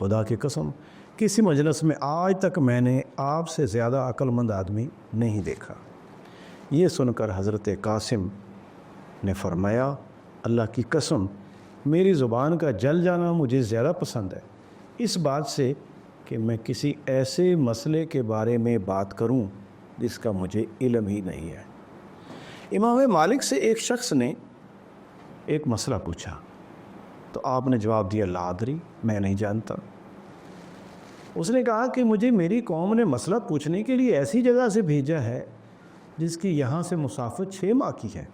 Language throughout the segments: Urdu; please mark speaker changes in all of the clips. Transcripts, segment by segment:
Speaker 1: خدا کی قسم کسی مجلس میں آج تک میں نے آپ سے زیادہ عقل مند آدمی نہیں دیکھا۔ یہ سن کر حضرت قاسم نے فرمایا اللہ کی قسم میری زبان کا جل جانا مجھے زیادہ پسند ہے اس بات سے کہ میں کسی ایسے مسئلے کے بارے میں بات کروں جس کا مجھے علم ہی نہیں ہے۔ امام مالک سے ایک شخص نے ایک مسئلہ پوچھا تو آپ نے جواب دیا لا ادری، میں نہیں جانتا۔ اس نے کہا کہ مجھے میری قوم نے مسئلہ پوچھنے کے لیے ایسی جگہ سے بھیجا ہے جس کی یہاں سے مسافت 6 ماہ کی ہے۔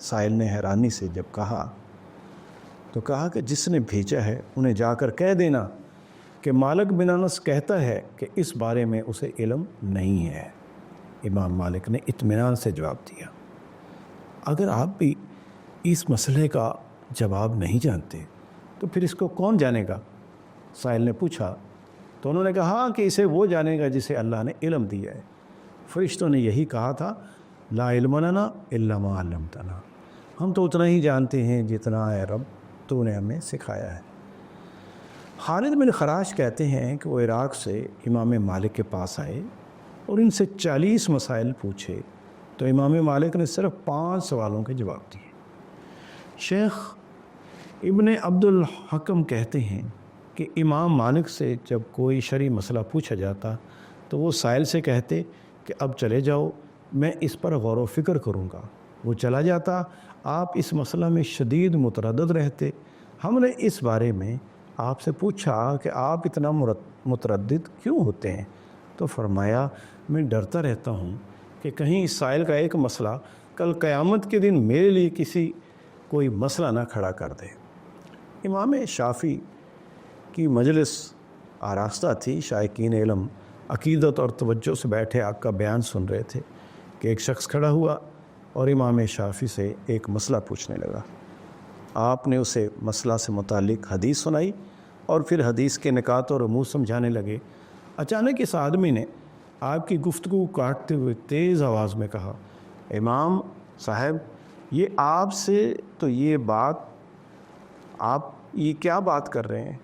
Speaker 1: سائل نے حیرانی سے جب کہا تو کہا کہ جس نے بھیجا ہے انہیں جا کر کہہ دینا کہ مالک بن انس کہتا ہے کہ اس بارے میں اسے علم نہیں ہے۔ امام مالک نے اطمینان سے جواب دیا اگر آپ بھی اس مسئلے کا جواب نہیں جانتے تو پھر اس کو کون جانے گا؟ سائل نے پوچھا تو انہوں نے کہا کہ اسے وہ جانے گا جسے اللہ نے علم دیا ہے۔ فرشتوں نے یہی کہا تھا لا علم لنا الا ما علمتنا، ہم تو اتنا ہی جانتے ہیں جتنا اے رب تو نے ہمیں سکھایا ہے۔ خالد بن خراش کہتے ہیں کہ وہ عراق سے امام مالک کے پاس آئے اور ان سے 40 مسائل پوچھے تو امام مالک نے صرف 5 سوالوں کے جواب دیے۔ شیخ ابن عبد الحکم کہتے ہیں کہ امام مالک سے جب کوئی شرعی مسئلہ پوچھا جاتا تو وہ سائل سے کہتے کہ اب چلے جاؤ میں اس پر غور و فکر کروں گا۔ وہ چلا جاتا، آپ اس مسئلہ میں شدید متردد رہتے۔ ہم نے اس بارے میں آپ سے پوچھا کہ آپ اتنا متردد کیوں ہوتے ہیں؟ تو فرمایا میں ڈرتا رہتا ہوں کہ کہیں اس سائل کا ایک مسئلہ کل قیامت کے دن میرے لیے کوئی مسئلہ نہ کھڑا کر دے۔ امام شافعی کی مجلس آراستہ تھی، شائقین علم عقیدت اور توجہ سے بیٹھے آپ کا بیان سن رہے تھے کہ ایک شخص کھڑا ہوا اور امام شافعی سے ایک مسئلہ پوچھنے لگا۔ آپ نے اسے مسئلہ سے متعلق حدیث سنائی اور پھر حدیث کے نکات اور رموز سمجھانے لگے۔ اچانک اس آدمی نے آپ کی گفتگو کاٹتے ہوئے تیز آواز میں کہا امام صاحب یہ آپ سے تو آپ یہ کیا بات کر رہے ہیں؟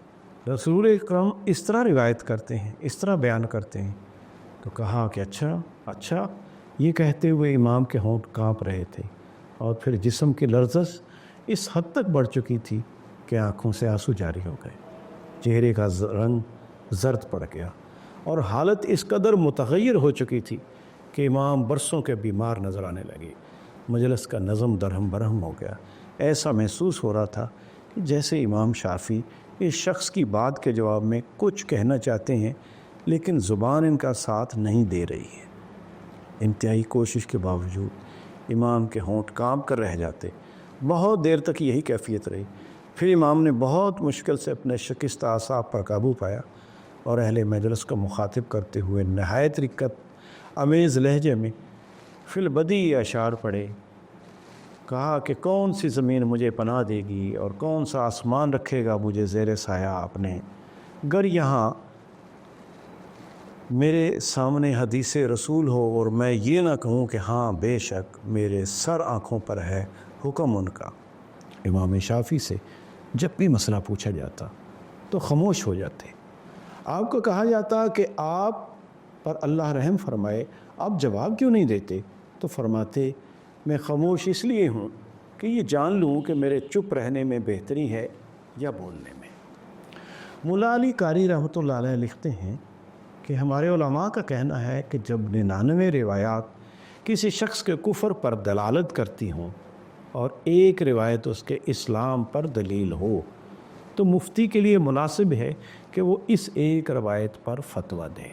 Speaker 1: رسول اکرم اس طرح روایت کرتے ہیں، اس طرح بیان کرتے ہیں۔ تو کہا کہ اچھا یہ کہتے ہوئے امام کے ہونٹ کانپ رہے تھے اور پھر جسم کی لرزش اس حد تک بڑھ چکی تھی کہ آنکھوں سے آنسو جاری ہو گئے، چہرے کا رنگ زرد پڑ گیا اور حالت اس قدر متغیر ہو چکی تھی کہ امام برسوں کے بیمار نظر آنے لگے۔ مجلس کا نظم درہم برہم ہو گیا۔ ایسا محسوس ہو رہا تھا کہ جیسے امام شافعی اس شخص کی بات کے جواب میں کچھ کہنا چاہتے ہیں لیکن زبان ان کا ساتھ نہیں دے رہی ہے۔ انتہائی کوشش کے باوجود امام کے ہونٹ کانپ کر رہ جاتے۔ بہت دیر تک یہی کیفیت رہی۔ پھر امام نے بہت مشکل سے اپنے شکستہ اعصاب پر قابو پایا اور اہل مجلس کو مخاطب کرتے ہوئے نہایت رقت امیز لہجے میں فی البدیع اشعار پڑھے۔ کہا کہ کون سی زمین مجھے پناہ دے گی اور کون سا آسمان رکھے گا مجھے زیر سایہ اپنے، گر یہاں میرے سامنے حدیث رسول ہو اور میں یہ نہ کہوں کہ ہاں بے شک میرے سر آنکھوں پر ہے حکم ان کا۔ امام شافعی سے جب بھی مسئلہ پوچھا جاتا تو خاموش ہو جاتے۔ آپ کو کہا جاتا کہ آپ پر اللہ رحم فرمائے، آپ جواب کیوں نہیں دیتے؟ تو فرماتے میں خاموش اس لیے ہوں کہ یہ جان لوں کہ میرے چپ رہنے میں بہتری ہے یا بولنے میں۔ مولا علی قاری رحمۃ اللہ علیہ لکھتے ہیں کہ ہمارے علماء کا کہنا ہے کہ جب 99 روایات کسی شخص کے کفر پر دلالت کرتی ہوں اور ایک روایت اس کے اسلام پر دلیل ہو تو مفتی کے لیے مناسب ہے کہ وہ اس ایک روایت پر فتویٰ دے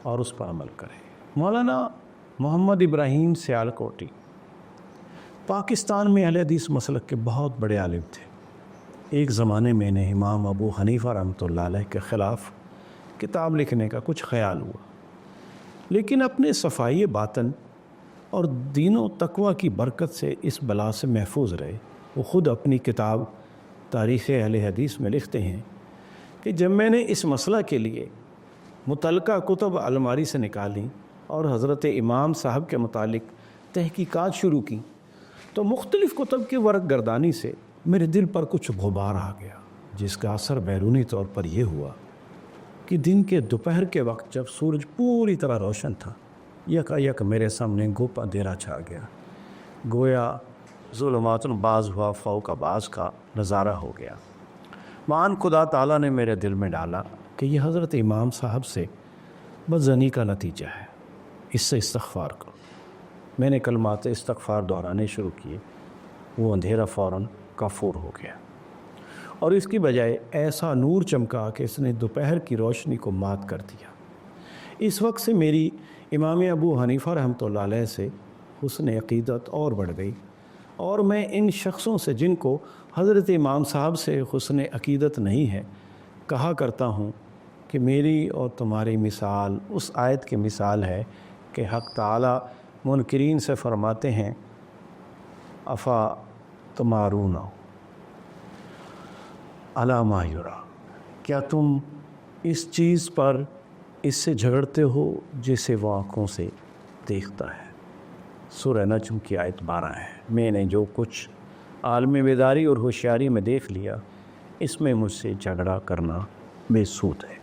Speaker 1: اور اس پر عمل کرے۔ مولانا محمد ابراہیم سیالکوٹی پاکستان میں اہل حدیث مسلک کے بہت بڑے عالم تھے۔ ایک زمانے میں انہیں امام ابو حنیفہ رحمۃ اللہ علیہ کے خلاف کتاب لکھنے کا کچھ خیال ہوا، لیکن اپنے صفائی باطن اور دین و تقوی کی برکت سے اس بلا سے محفوظ رہے۔ وہ خود اپنی کتاب تاریخ اہل حدیث میں لکھتے ہیں کہ جب میں نے اس مسئلہ کے لیے متعلقہ کتب الماری سے نکالیں اور حضرت امام صاحب کے متعلق تحقیقات شروع کی تو مختلف کتب کی ورق گردانی سے میرے دل پر کچھ غبار آ گیا، جس کا اثر بیرونی طور پر یہ ہوا کہ دن کے دوپہر کے وقت جب سورج پوری طرح روشن تھا، یک میرے سامنے گھوپ اندھیرا چھا گیا، گویا ظلمات بعض ہوا فوق بعض کا نظارہ ہو گیا۔ معان خدا تعالیٰ نے میرے دل میں ڈالا کہ یہ حضرت امام صاحب سے بدظنی کا نتیجہ ہے، اس سے استغفار کرو۔ میں نے کلمات استغفار دہرانے شروع کیے، وہ اندھیرا فوراً کافور ہو گیا اور اس کی بجائے ایسا نور چمکا کہ اس نے دوپہر کی روشنی کو مات کر دیا۔ اس وقت سے میری امام ابو حنیفہ رحمۃ اللہ علیہ سے حسن عقیدت اور بڑھ گئی، اور میں ان شخصوں سے جن کو حضرت امام صاحب سے حسن عقیدت نہیں ہے کہا کرتا ہوں کہ میری اور تمہاری مثال اس آیت کی مثال ہے کہ حق تعالیٰ منکرین سے فرماتے ہیں افا تمارون علی ما یرا، کیا تم اس چیز پر اس سے جھگڑتے ہو جسے وہ آنکھوں سے دیکھتا ہے۔ سورہ نجم کی آیت 12 ہے۔ میں نے جو کچھ عالم بیداری اور ہوشیاری میں دیکھ لیا، اس میں مجھ سے جھگڑا کرنا بے سود ہے۔